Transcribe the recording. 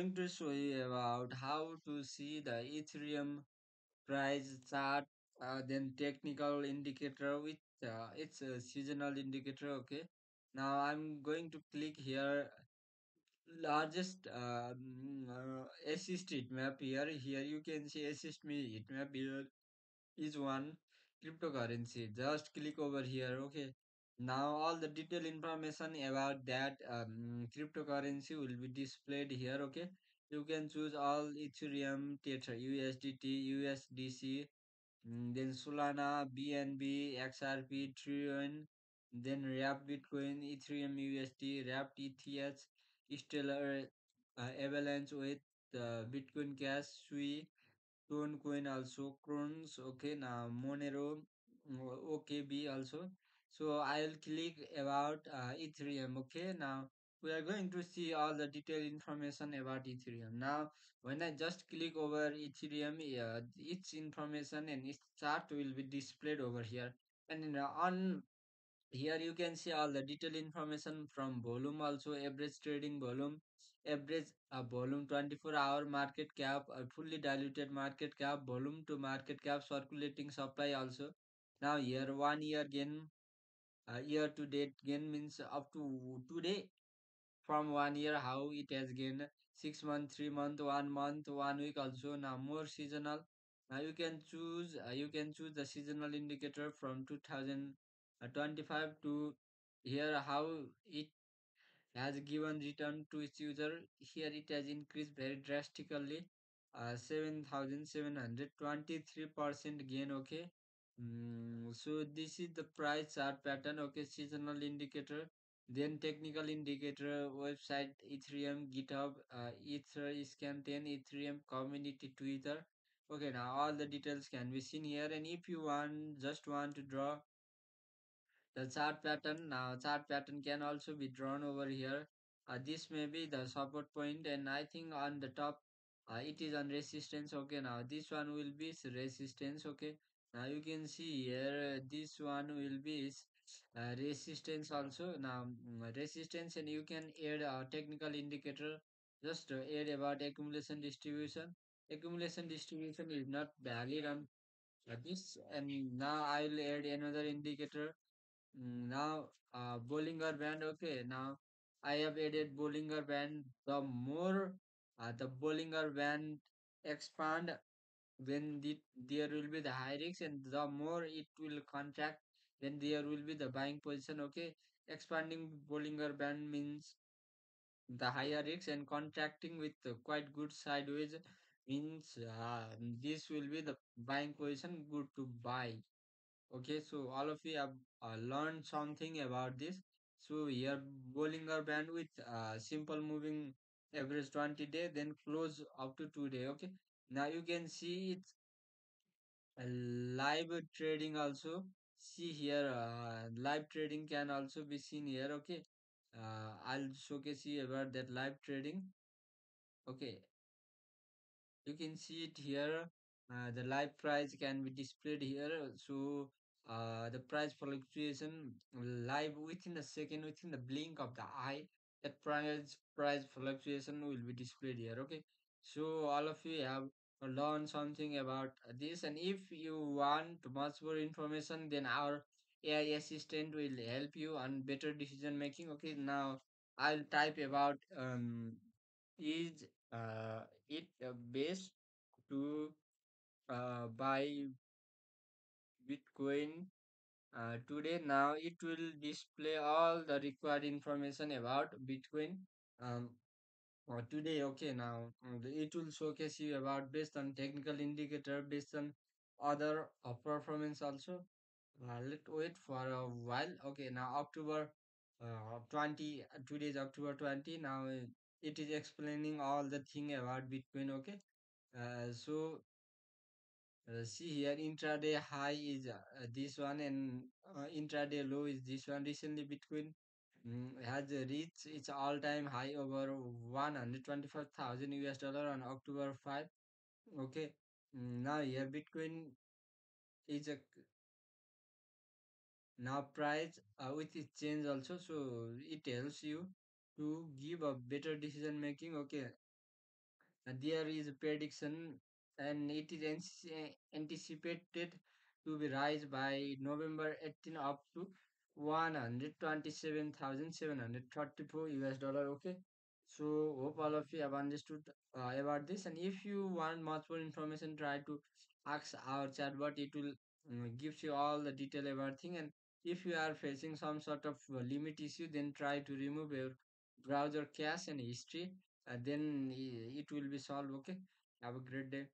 Going to show you about how to see the Ethereum price chart, then technical indicator with its seasonal indicator. Okay, now I'm going to click here largest assist heat map here. Here you can see assist me heat map here is one cryptocurrency. Just click over here. Okay. Now all the detailed information about that cryptocurrency will be displayed here. Okay. You can choose all Ethereum, Tether, USDT, USDC, then Solana, BNB, XRP, Trillion, then Wrap Bitcoin, Ethereum USD, Wrapped ETH, Stellar, Avalanche with Bitcoin Cash, Sui, Tone Coin also, Crons, okay, now Monero, OKB also. So I'll click about Ethereum, okay. Now we are going to see all the detailed information about Ethereum. Now when I just click over Ethereum, its information and its chart will be displayed over here. And on here you can see all the detailed information from volume also, average trading volume, average volume, 24-hour market cap, fully diluted market cap, volume to market cap, circulating supply also. Now here 1 year gain, year to date gain means up to today from 1 year how it has gained, 6 month, 3 month, 1 month, 1 week also. Now more seasonal. Now you can choose the seasonal indicator from 2025 to here how it has given return to its user. Here it has increased very drastically, 7,723% gain. Okay. So this is the price chart pattern. Okay, seasonal indicator, then technical indicator, website, Ethereum, GitHub, Ether, Scan 10, Ethereum community, Twitter. Okay, now all the details can be seen here. And if you just want to draw the chart pattern, now chart pattern can also be drawn over here. This may be the support point, and I think on the top it is on resistance. Okay, now this one will be resistance. Okay, now you can see here this one will be resistance also. Now resistance, and you can add a technical indicator. Just add about accumulation distribution. Accumulation distribution is not valid on this, and now I will add another indicator. Now, Bollinger Band. Okay, now I have added Bollinger Band. The more the Bollinger Band expand, when there will be the high risk, and the more it will contract, then there will be the buying position. Okay, expanding Bollinger Band means the higher risk, and contracting with quite good sideways means this will be the buying position, good to buy. Okay, so all of you have learned something about this. So here Bollinger Band with simple moving average 20 day, then close up to 2 day. Okay, now you can see it's live trading also. See here, live trading can also be seen here. Okay, I'll showcase you about that live trading. Okay, you can see it here. The live price can be displayed here. So the price fluctuation live within a second, within the blink of the eye, that price fluctuation will be displayed here. Okay, so all of you have learned something about this, and if you want much more information, then our AI assistant will help you on better decision making. Okay, now I'll type about is it best to buy Bitcoin today. Now it will display all the required information about Bitcoin today. Okay, now it will showcase you about based on technical indicator, based on other performance also. Let's wait for a while. Okay, now October 20, today is October 20. Now it is explaining all the thing about Bitcoin. Okay, so see here, intraday high is this one, and intraday low is this one. Recently, Bitcoin has reached its all-time high over 125,000 US dollar on October 5. Okay, now here Bitcoin is a now price with its change also, so it helps you to give a better decision making. Okay, There is a prediction, and it is anticipated to be rise by November 18 up to 127,734 US dollar. Okay, so hope all of you have understood about this. And if you want much more information, try to ask our chatbot. It will gives you all the detail about thing. And if you are facing some sort of limit issue, then try to remove your browser cache and history, then it will be solved. Okay, have a great day.